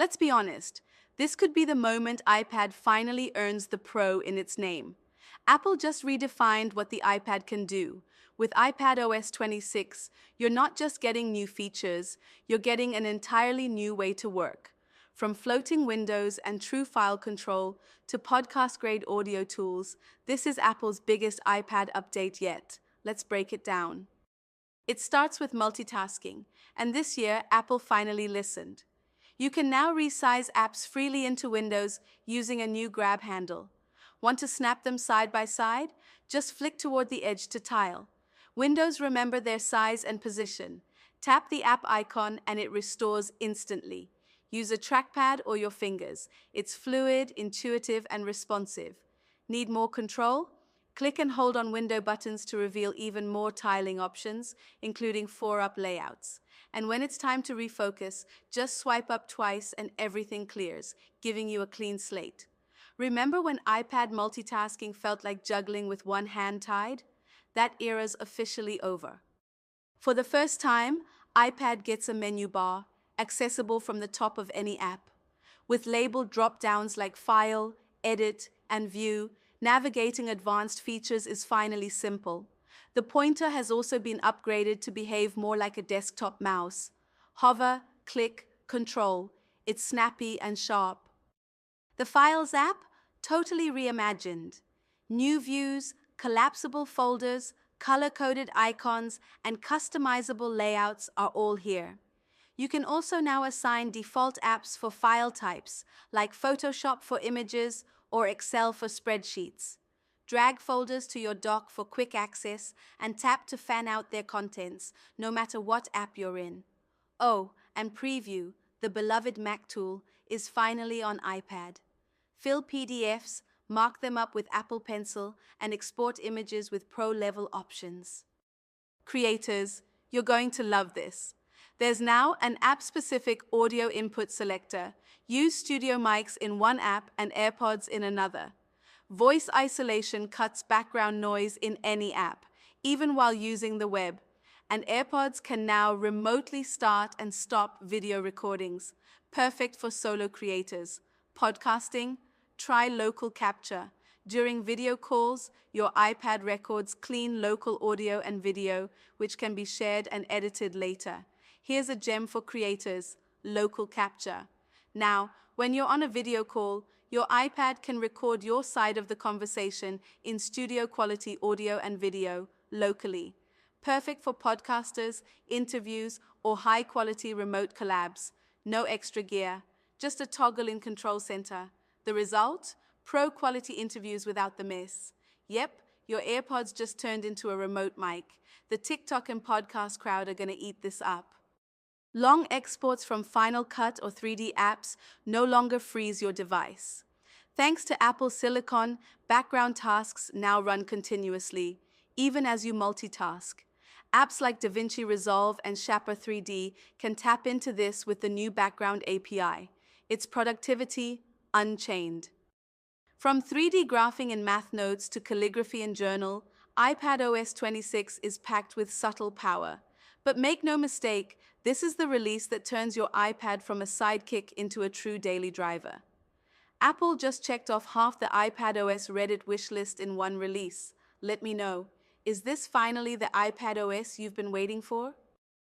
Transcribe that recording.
Let's be honest, this could be the moment iPad finally earns the Pro in its name. Apple just redefined what the iPad can do. With iPadOS 26, you're not just getting new features, you're getting an entirely new way to work. From floating windows and true file control to podcast-grade audio tools, this is Apple's biggest iPad update yet. Let's break it down. It starts with multitasking, and this year Apple finally listened. You can now resize apps freely into windows using a new grab handle. Want to snap them side by side? Just flick toward the edge to tile. Windows remember their size and position. Tap the app icon and it restores instantly. Use a trackpad or your fingers. It's fluid, intuitive, and responsive. Need more control? Click and hold on window buttons to reveal even more tiling options, including 4-up layouts. And when it's time to refocus, just swipe up twice and everything clears, giving you a clean slate. Remember when iPad multitasking felt like juggling with one hand tied? That era's officially over. For the first time, iPad gets a menu bar, accessible from the top of any app. With labeled drop-downs like File, Edit, and View, navigating advanced features is finally simple. The pointer has also been upgraded to behave more like a desktop mouse. Hover, click, control. It's snappy and sharp. The Files app? Totally reimagined. New views, collapsible folders, color-coded icons, and customizable layouts are all here. You can also now assign default apps for file types, like Photoshop for images or Excel for spreadsheets. Drag folders to your dock for quick access and tap to fan out their contents, no matter what app you're in. Oh, and Preview, the beloved Mac tool, is finally on iPad. Fill PDFs, mark them up with Apple Pencil, and export images with pro-level options. Creators, you're going to love this. There's now an app-specific audio input selector. Use studio mics in one app and AirPods in another. Voice isolation cuts background noise in any app, even while using the web. And AirPods can now remotely start and stop video recordings. Perfect for solo creators. Podcasting? Try local capture. During video calls, your iPad records clean local audio and video, which can be shared and edited later. Here's a gem for creators: local capture. Now, when you're on a video call, your iPad can record your side of the conversation in studio quality audio and video locally. Perfect for podcasters, interviews, or high quality remote collabs. No extra gear, just a toggle in Control Center. The result? Pro quality interviews without the mess. Yep, your AirPods just turned into a remote mic. The TikTok and podcast crowd are going to eat this up. Long exports from Final Cut or 3D apps no longer freeze your device. Thanks to Apple Silicon, background tasks now run continuously, even as you multitask. Apps like DaVinci Resolve and Shapper 3D can tap into this with the new Background API. It's productivity unchained. From 3D graphing in math notes to calligraphy in journal, iPadOS 26 is packed with subtle power. But make no mistake, this is the release that turns your iPad from a sidekick into a true daily driver. Apple just checked off half the iPadOS Reddit wishlist in one release. Let me know, is this finally the iPadOS you've been waiting for?